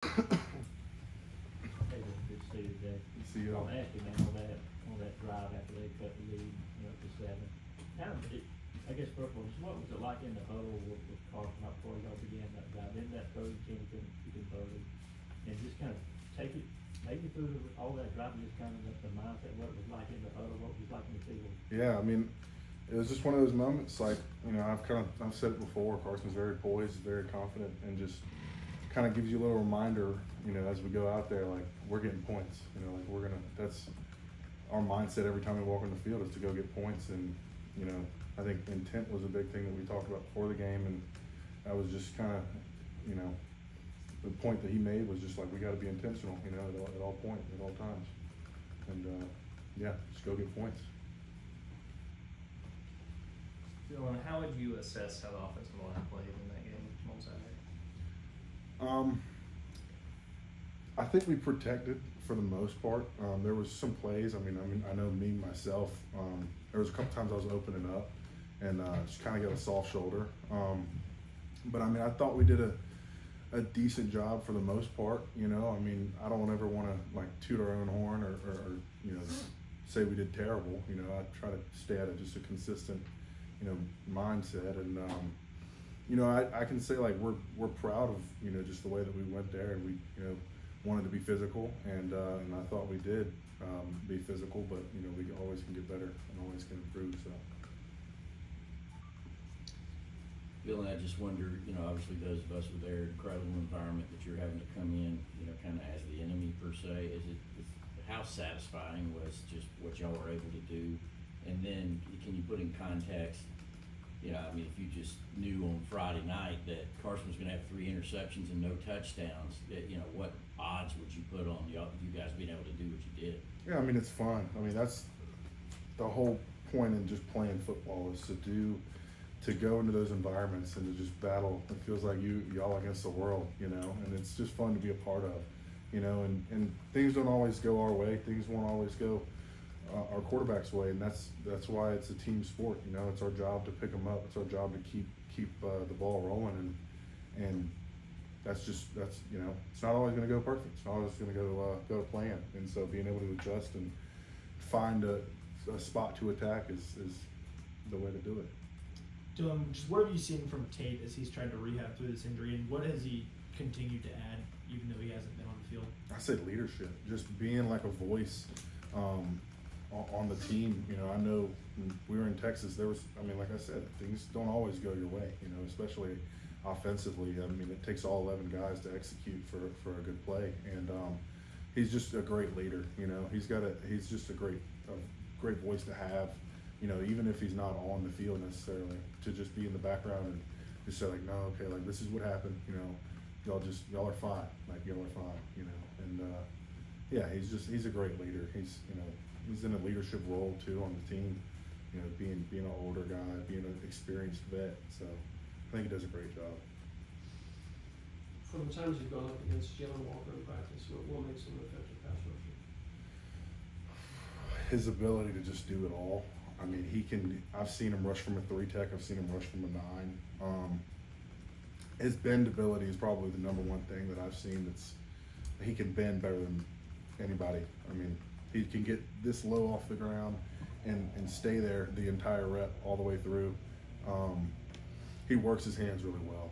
Hey, good to see you today. See you I all. want to ask you, man, on that drive after they cut the lead, up to 7. Kind of, I guess, first of all, what was it like in the huddle with Carson up before y'all began that drive? In that third, you can vote it, and just kind of take me through all that drive, and just kind of the mindset, what it was like in the huddle, what it was like in the field. Yeah, I mean, it was just one of those moments. Like, I've said it before. Carson's very poised, very confident, and just kind of gives you a little reminder. As we go out there, like we're getting points. Like that's our mindset every time we walk on the field is to go get points. And I think intent was a big thing that we talked about before the game, and that was just kind of, the point that he made was just like we got to be intentional, at all points, at all times, and yeah, just go get points. Dylan, how would you assess how the offensive line played in that game on Saturday? I think we protected for the most part. There was some plays. I know me myself. There was a couple times I was opening up and just kind of got a soft shoulder. But I thought we did a decent job for the most part. I don't ever want to like toot our own horn or say we did terrible. I try to stay at just a consistent mindset, and I can say like we're proud of just the way that we went there, and we wanted to be physical, and I thought we did be physical, but we always can get better and always can improve. So Bill, and I just wonder, obviously those of us with their incredible environment that you're having to come in, kind of as the enemy per se, how satisfying was just what y'all were able to do? And then can you put in context, if you just knew on Friday night that Carson was going to have 3 interceptions and no touchdowns, that, what odds would you put on you guys being able to do what you did? yeah, it's fun. That's the whole point in just playing football is to go into those environments and to just battle. It feels like y'all against the world, and it's just fun to be a part of, and things don't always go our way. Things won't always go our quarterback's way, and that's why it's a team sport. It's our job to pick them up. It's our job to keep the ball rolling, and that's it's not always going to go perfect. It's not always going to go to plan, and so being able to adjust and find a spot to attack is the way to do it. Dylan, just what have you seen from Tate as he's tried to rehab through this injury, and what has he continued to add, even though he hasn't been on the field? I say leadership, just being like a voice on the team. I know when we were in Texas, there was, like I said, things don't always go your way, especially offensively. It takes all 11 guys to execute for a good play, and he's just a great leader. He's just a great voice to have. Even if he's not on the field necessarily, to just be in the background and just say like, no, okay, like this is what happened. Y'all are fine. Like y'all are fine. And yeah, he's a great leader. He's in a leadership role too on the team. Being an older guy, being an experienced vet. So I think he does a great job. From the times you've gone up against Jalen Walker in practice, what makes him an effective pass rusher? His ability to just do it all. He can. I've seen him rush from a 3 tech. I've seen him rush from a 9. His bendability is probably the number one thing that I've seen. He can bend better than anybody. He can get this low off the ground and stay there the entire rep all the way through. He works his hands really well.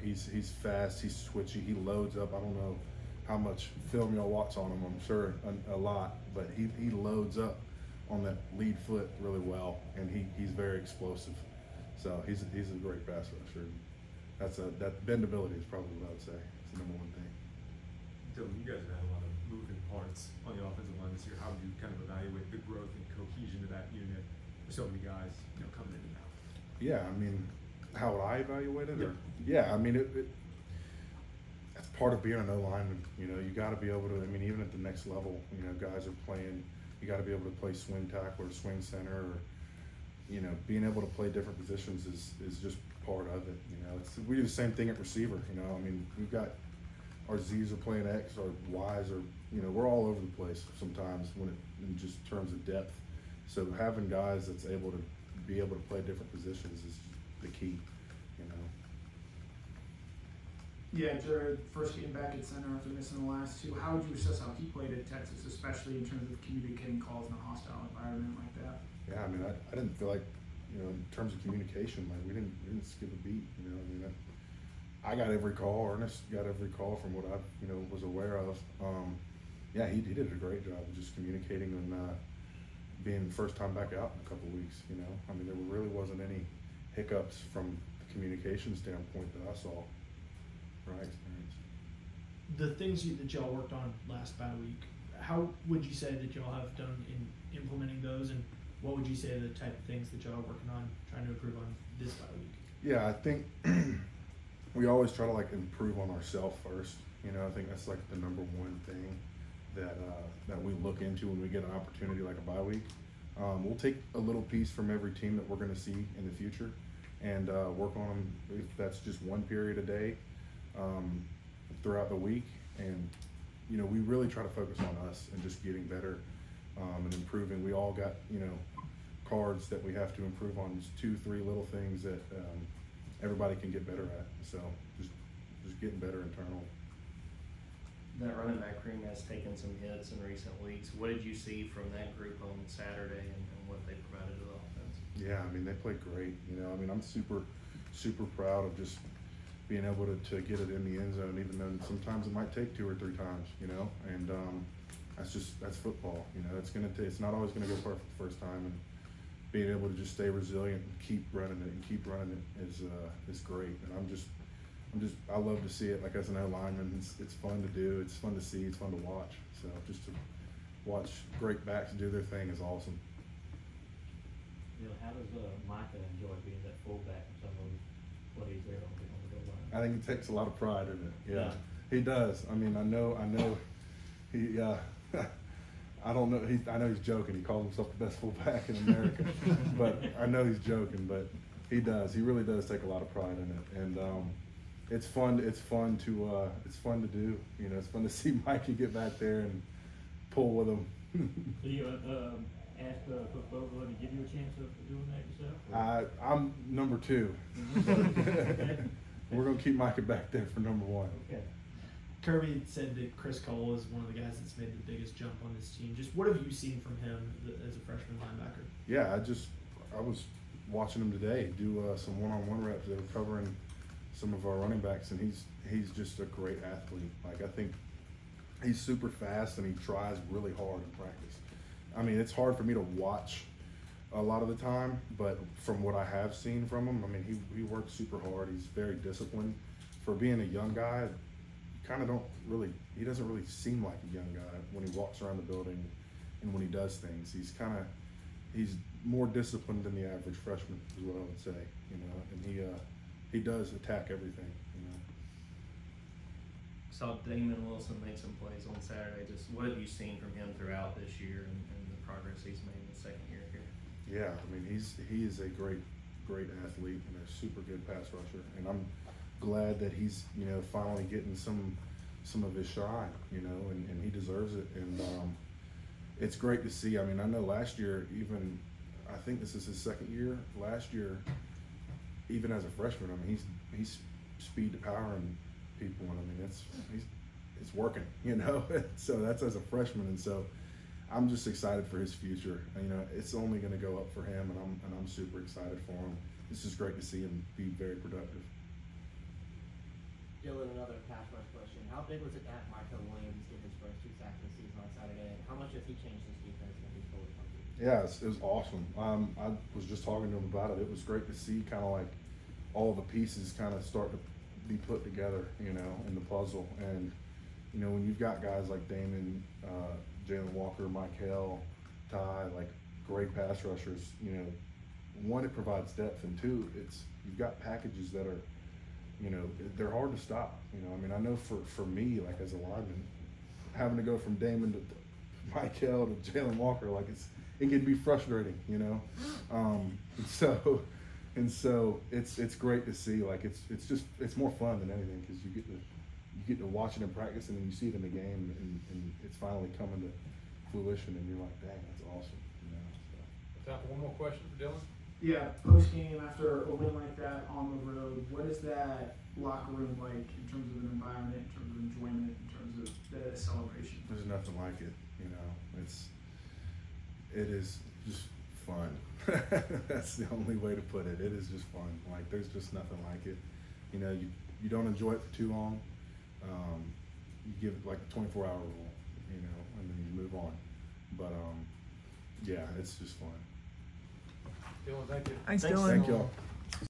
He's fast. He's switchy. He loads up. I don't know how much film y'all watch on him. I'm sure a lot, but he loads up on that lead foot really well, and he's very explosive. So he's a great pass rusher. That bendability is probably what I would say. It's the number one thing. Dylan, you guys have had a lot of moving parts on the offensive line this year. How do you kind of evaluate the growth and cohesion of that unit with so many guys, coming in and out? Yeah, how would I evaluate it? Yeah. That's part of being an O-lineman. You got to be able to. Even at the next level, guys are playing. You got to be able to play swing tackle or swing center, or being able to play different positions is just part of it. We do the same thing at receiver. We've got our Z's are playing X, our Y's are, we're all over the place sometimes in just terms of depth. So having guys that's able to play different positions is the key. Yeah, Jared, first game back at center after missing the last two. How would you assess how he played at Texas, especially in terms of communicating calls in a hostile environment like that? Yeah, I mean, I didn't feel like, you know, in terms of communication, like we didn't skip a beat. You know, I mean, I got every call. Ernest got every call from what I, you know, was aware of. Yeah, he did a great job of just communicating and being first time back out in a couple weeks. You know, I mean, there really wasn't any hiccups from the communication standpoint that I saw. Right. The things that y'all worked on last bye week, how would you say that y'all have done in implementing those, and what would you say are the type of things that y'all are working on, trying to improve on this bye week? Yeah, I think we always try to like improve on ourselves first. You know, I think that's like the number one thing that we look into when we get an opportunity like a bye week. We'll take a little piece from every team that we're going to see in the future and work on them if that's just one period a day throughout the week. And you know, we really try to focus on us and just getting better and improving. We all got, you know, cards that we have to improve on, just 2-3 little things that everybody can get better at. So just getting better internally. That running back room has taken some hits in recent weeks. What did you see from that group on Saturday and what they provided to the offense? Yeah, I mean, they played great. You know, I mean, I'm super proud of just being able to get it in the end zone, even though sometimes it might take 2 or 3 times, you know, and that's football. You know, it's not always gonna go perfect the first time, and being able to just stay resilient and keep running it is great. And I love to see it. Like, as an O-lineman, it's fun to do, it's fun to see, it's fun to watch. So just to watch great backs do their thing is awesome. You know, how does Micah enjoy being that fullback and some of what he's there on the goal line? I think he takes a lot of pride in it. Yeah, Yeah. he does. I mean, I know he. I don't know. I know he's joking. He calls himself the best fullback in America, but I know he's joking. But he does. He really does take a lot of pride in it, and it's fun. It's fun to do. You know, it's fun to see Mikey get back there and pull with him. Do you ask Coach Bogle to give you a chance of doing that yourself? I'm number 2. We're gonna keep Micah back there for number 1. Okay. Kirby said that Chris Cole is one of the guys that's made the biggest jump on this team. Just what have you seen from him as a freshman linebacker? Yeah, I was watching him today do some one-on-one reps. They were covering some of our running backs, and he's just a great athlete. Like, I think he's super fast, and he tries really hard in practice. I mean, it's hard for me to watch a lot of the time, but from what I have seen from him, I mean, he works super hard. He's very disciplined. For being a young guy, he doesn't really seem like a young guy when he walks around the building and when he does things. He's more disciplined than the average freshman, is what I would say, you know, and he does attack everything, you know. Saw Damon Wilson make some plays on Saturday. Just what have you seen from him throughout this year and the progress he's made in his second year here? Yeah, I mean, he is a great athlete and a super good pass rusher, and I'm glad that he's, you know, finally getting some of his shine, you know, and he deserves it. And it's great to see. I mean, I know last year, even, I think this is his second year. Last year, even as a freshman, I mean, he's speed to power and people, and I mean, it's working, you know. So that's as a freshman, and so I'm just excited for his future. You know, it's only going to go up for him, and I'm super excited for him. It's just great to see him be very productive. Dylan, another pass rush question. How big was it to have Michael Williams get his first 2 sacks of the season on Saturday, and how much has he changed his defense when he's fully healthy? Yeah, it was awesome. I was just talking to him about it. It was great to see kind of like all the pieces kind of start to be put together, you know, in the puzzle. And, you know, when you've got guys like Damon, Jalen Walker, Michael, Ty, like great pass rushers, you know, one, it provides depth, and 2, you've got packages that are, you know, they're hard to stop. You know, I mean, I know for me, like as a lineman, having to go from Damon to Michael to Jalen Walker, like it can be frustrating, you know. And so it's great to see. Like it's more fun than anything, because you get to watch it in practice, and then you see it in the game, and it's finally coming to fruition, and you're like, dang, that's awesome. You know, so. Time for one more question for Dylan. Yeah, post game after a win like that on the road, what is that locker room like in terms of an environment, in terms of enjoyment, in terms of the celebration? There's nothing like it, you know. It is just fun. That's the only way to put it. It is just fun. Like, there's just nothing like it. You know, you don't enjoy it for too long. You give it like a 24-hour rule, you know, and then you move on. But yeah, it's just fun. Dylan, thank you. Thanks, Thank y'all.